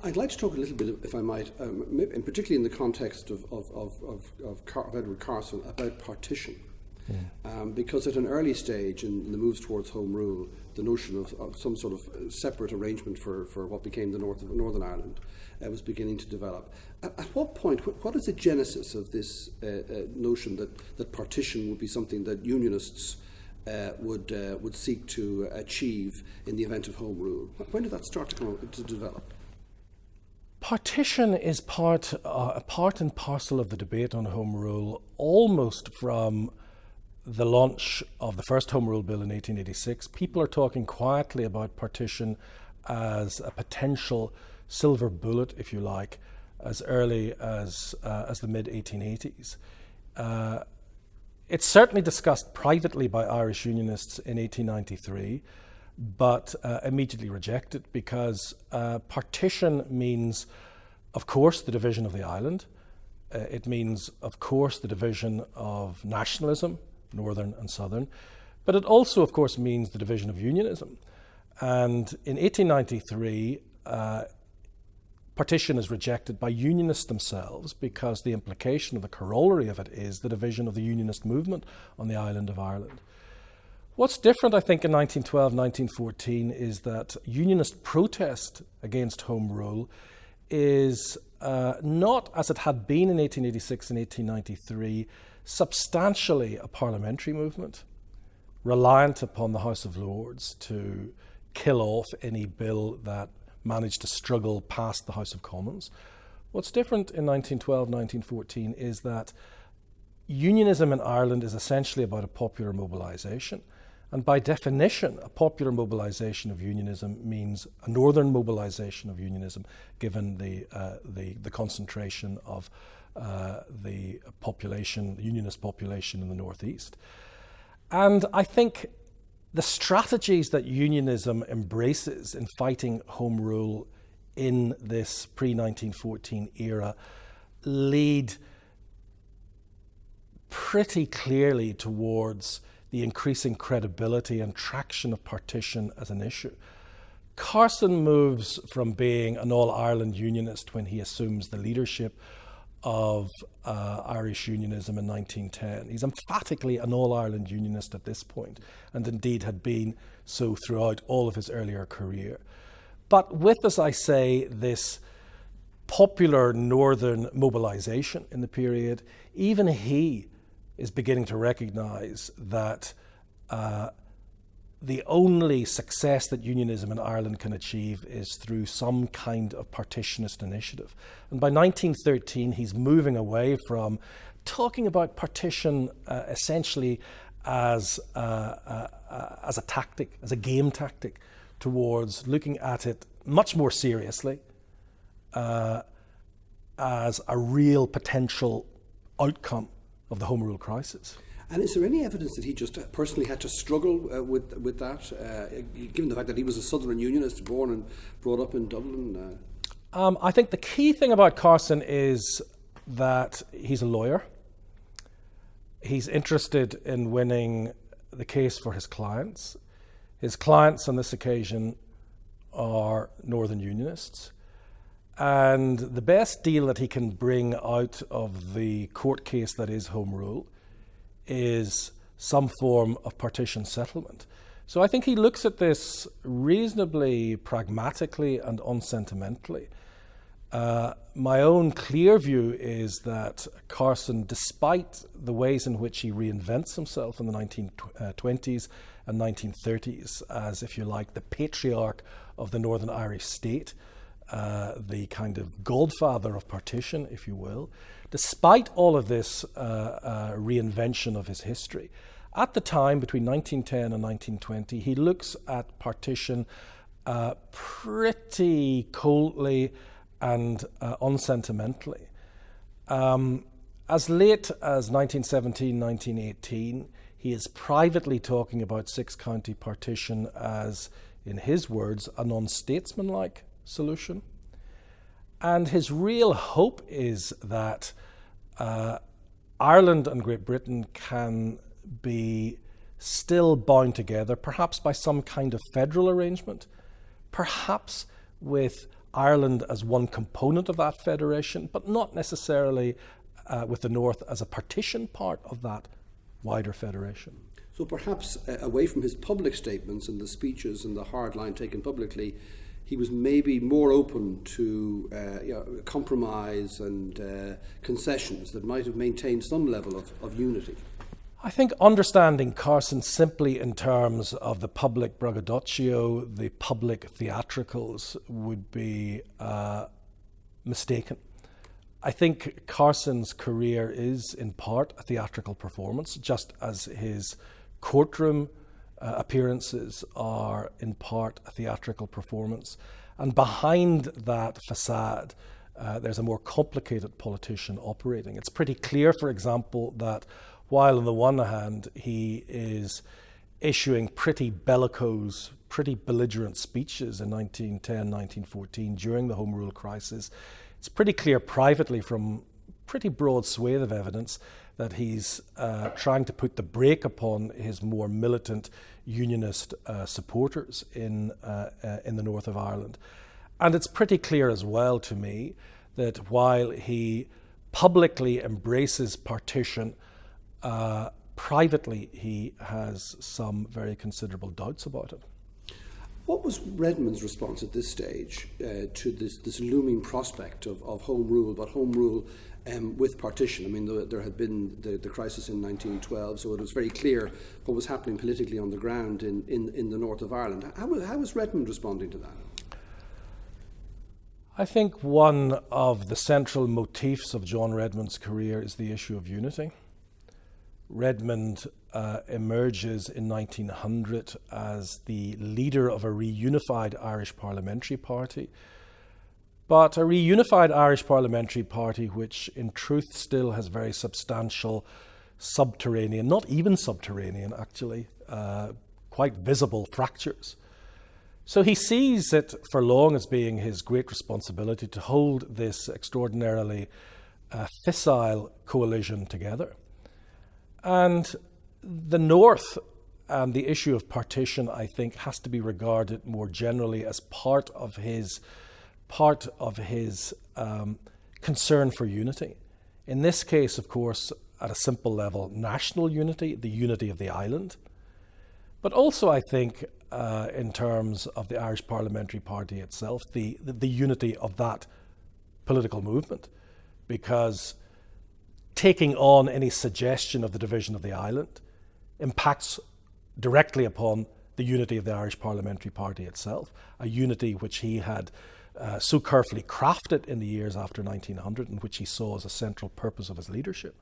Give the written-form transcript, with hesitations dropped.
I'd like to talk a little bit, if I might, and particularly in the context of Edward Carson, about partition. Because at an early stage in the moves towards Home Rule, the notion of some sort of separate arrangement for what became the Northern Ireland was beginning to develop. At what point, what is the genesis of this notion that partition would be something that Unionists would seek to achieve in the event of Home Rule? When did that start to develop? Partition is part and parcel of the debate on Home Rule almost from the launch of the first Home Rule Bill in 1886. People are talking quietly about partition as a potential silver bullet, if you like, as early as the mid-1880s. It's certainly discussed privately by Irish Unionists in 1893, but immediately rejected because partition means, of course, the division of the island. It means, of course, the division of nationalism, Northern and Southern, but it also, of course, means the division of unionism. And in 1893, partition is rejected by Unionists themselves because the implication of the corollary of it is the division of the Unionist movement on the island of Ireland. What's different, I think, in 1912, 1914 is that Unionist protest against Home Rule is not, as it had been in 1886 and 1893, substantially a parliamentary movement, reliant upon the House of Lords to kill off any bill that managed to struggle past the House of Commons. What's different in 1912, 1914 is that unionism in Ireland is essentially about a popular mobilisation. And by definition, a popular mobilisation of unionism means a northern mobilisation of unionism, given the concentration of the population, the unionist population in the northeast. And I think the strategies that unionism embraces in fighting Home Rule in this pre-1914 era lead pretty clearly towards the increasing credibility and traction of partition as an issue. Carson moves from being an all-Ireland unionist when he assumes the leadership of Irish unionism in 1910. He's emphatically an all-Ireland unionist at this point, and indeed had been so throughout all of his earlier career. But with, as I say, this popular northern mobilisation in the period, even he is beginning to recognise that the only success that unionism in Ireland can achieve is through some kind of partitionist initiative. And by 1913, he's moving away from talking about partition essentially as a tactic, as a game tactic, towards looking at it much more seriously as a real potential outcome of the Home Rule crisis. And is there any evidence that he just personally had to struggle with that, given the fact that he was a Southern Unionist, born and brought up in Dublin? I think the key thing about Carson is that he's a lawyer. He's interested in winning the case for his clients. His clients on this occasion are Northern Unionists. And the best deal that he can bring out of the court case that is Home Rule is some form of partition settlement. So I think he looks at this reasonably pragmatically and unsentimentally. My own clear view is that Carson, despite the ways in which he reinvents himself in the 1920s and 1930s as, if you like, the patriarch of the Northern Irish state, the kind of godfather of partition, if you will, despite all of this reinvention of his history, at the time between 1910 and 1920, he looks at partition pretty coldly and unsentimentally. As late as 1917, 1918, he is privately talking about six-county partition as, in his words, a non-statesmanlike solution. And his real hope is that Ireland and Great Britain can be still bound together, perhaps by some kind of federal arrangement, perhaps with Ireland as one component of that federation, but not necessarily with the North as a partition part of that wider federation. So perhaps away from his public statements and the speeches and the hard line taken publicly, he was maybe more open to compromise and concessions that might have maintained some level of unity. I think understanding Carson simply in terms of the public braggadocio, the public theatricals, would be mistaken. I think Carson's career is in part a theatrical performance, just as his courtroom appearances are in part a theatrical performance. And behind that facade, there's a more complicated politician operating. It's pretty clear, for example, that while on the one hand he is issuing pretty bellicose, pretty belligerent speeches in 1910, 1914 during the Home Rule crisis, it's pretty clear privately from pretty broad swathe of evidence that he's trying to put the brake upon his more militant unionist supporters in the north of Ireland. And it's pretty clear as well to me that while he publicly embraces partition, privately he has some very considerable doubts about it. What was Redmond's response at this stage to this looming prospect of Home Rule, but Home Rule with partition? I mean, there had been the crisis in 1912, so it was very clear what was happening politically on the ground in the north of Ireland. How was Redmond responding to that? I think one of the central motifs of John Redmond's career is the issue of unity. Redmond emerges in 1900 as the leader of a reunified Irish parliamentary party, but a reunified Irish parliamentary party which in truth still has very substantial subterranean, not even subterranean actually, quite visible fractures. So he sees it for long as being his great responsibility to hold this extraordinarily fissile coalition together. And the North and the issue of partition, I think, has to be regarded more generally as part of his concern for unity. In this case, of course, at a simple level, national unity, the unity of the island. But also, I think, in terms of the Irish Parliamentary Party itself, the unity of that political movement, because taking on any suggestion of the division of the island impacts directly upon the unity of the Irish Parliamentary Party itself, a unity which he had so carefully crafted in the years after 1900 and which he saw as a central purpose of his leadership.